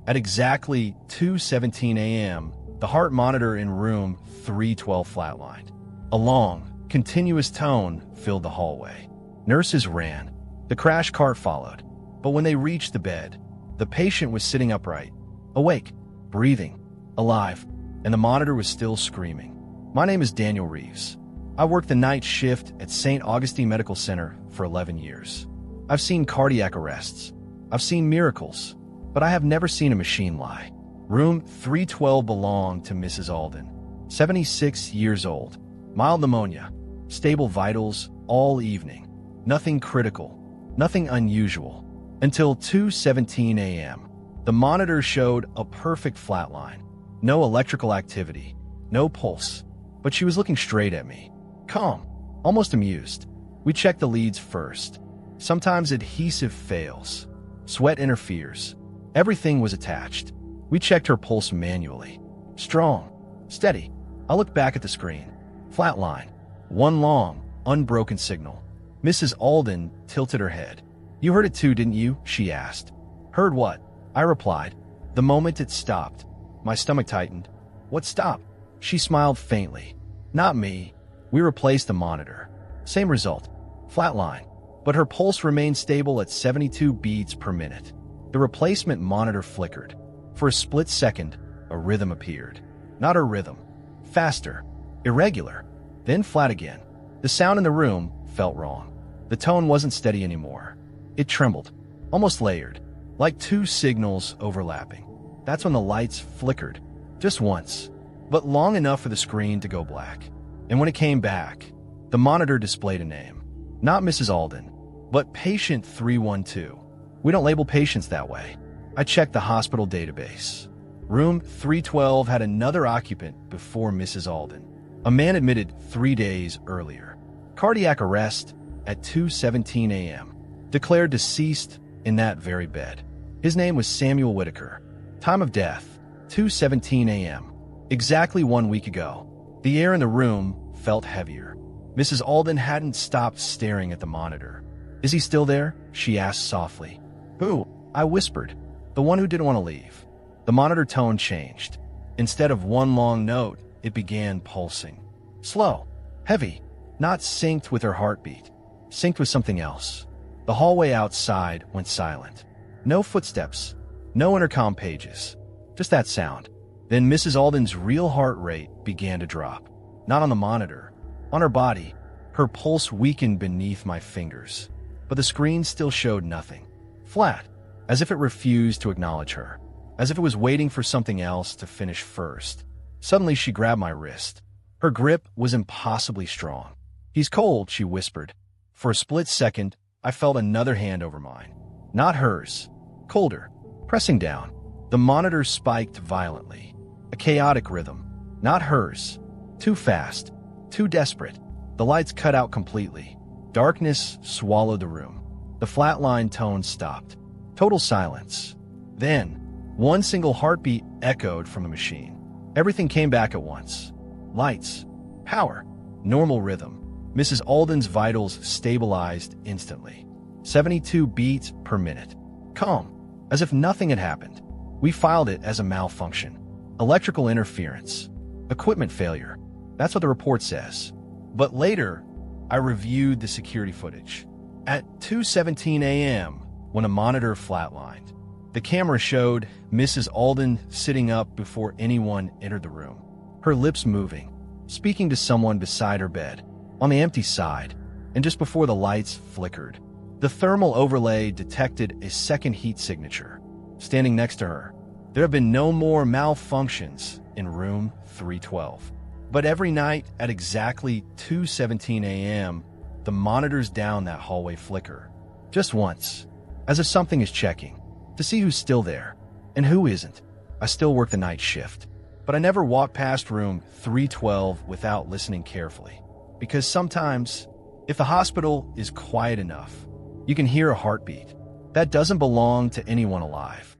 At exactly 2:17 a.m., the heart monitor in room 312 flatlined. A long, continuous tone filled the hallway. Nurses ran. The crash cart followed. But when they reached the bed, the patient was sitting upright, awake, breathing, alive, and the monitor was still screaming. My name is Daniel Reeves. I worked the night shift at St. Augustine Medical Center for 11 years. I've seen cardiac arrests. I've seen miracles, but I have never seen a machine lie. Room 312 belonged to Mrs. Alden, 76 years old, mild pneumonia, stable vitals all evening, nothing critical, nothing unusual. Until 2:17 a.m., the monitor showed a perfect flatline, no electrical activity, no pulse, but she was looking straight at me, calm, almost amused. We checked the leads first. Sometimes adhesive fails, sweat interferes. Everything was attached. We checked her pulse manually. Strong, steady. I looked back at the screen. Flatline. One long, unbroken signal. Mrs. Alden tilted her head. You heard it too, didn't you? She asked. Heard what? I replied. The moment it stopped, my stomach tightened. What stopped? She smiled faintly. Not me. We replaced the monitor. Same result. Flatline. But her pulse remained stable at 72 beats per minute. The replacement monitor flickered. For a split second, a rhythm appeared. Not a rhythm. Faster. Irregular. Then flat again. The sound in the room felt wrong. The tone wasn't steady anymore. It trembled, almost layered, like two signals overlapping. That's when the lights flickered. Just once, but long enough for the screen to go black. And when it came back, the monitor displayed a name. Not Mrs. Alden, but patient 312. We don't label patients that way. I checked the hospital database. Room 312 had another occupant before Mrs. Alden. A man admitted 3 days earlier. Cardiac arrest at 2:17 a.m. Declared deceased in that very bed. His name was Samuel Whitaker. Time of death, 2:17 a.m. Exactly 1 week ago. The air in the room felt heavier. Mrs. Alden hadn't stopped staring at the monitor. Is he still there? She asked softly. Who? I whispered. The one who didn't want to leave. The monitor tone changed. Instead of one long note, it began pulsing. Slow, heavy, not synced with her heartbeat. Synced with something else. The hallway outside went silent. No footsteps, no intercom pages, just that sound. Then Mrs. Alden's real heart rate began to drop. Not on the monitor, on her body. Her pulse weakened beneath my fingers. But the screen still showed nothing. Flat, as if it refused to acknowledge her. As if it was waiting for something else to finish first. Suddenly she grabbed my wrist. Her grip was impossibly strong. He's cold, she whispered. For a split second, I felt another hand over mine. Not hers. Colder. Pressing down. The monitor spiked violently. A chaotic rhythm. Not hers. Too fast. Too desperate. The lights cut out completely. Darkness swallowed the room. The flatline tone stopped. Total silence. Then, one single heartbeat echoed from the machine. Everything came back at once. Lights. Power. Normal rhythm. Mrs. Alden's vitals stabilized instantly. 72 beats per minute. Calm, as if nothing had happened. We filed it as a malfunction. Electrical interference. Equipment failure. That's what the report says. But later, I reviewed the security footage. At 2:17 a.m., when a monitor flatlined, the camera showed Mrs. Alden sitting up before anyone entered the room. Her lips moving, speaking to someone beside her bed. On the empty side, and just before the lights flickered, the thermal overlay detected a second heat signature. Standing next to her, there have been no more malfunctions in room 312. But every night at exactly 2:17 a.m., the monitors down that hallway flicker. Just once, as if something is checking, to see who's still there and who isn't. I still work the night shift, but I never walk past room 312 without listening carefully. Because sometimes, if the hospital is quiet enough, you can hear a heartbeat that doesn't belong to anyone alive.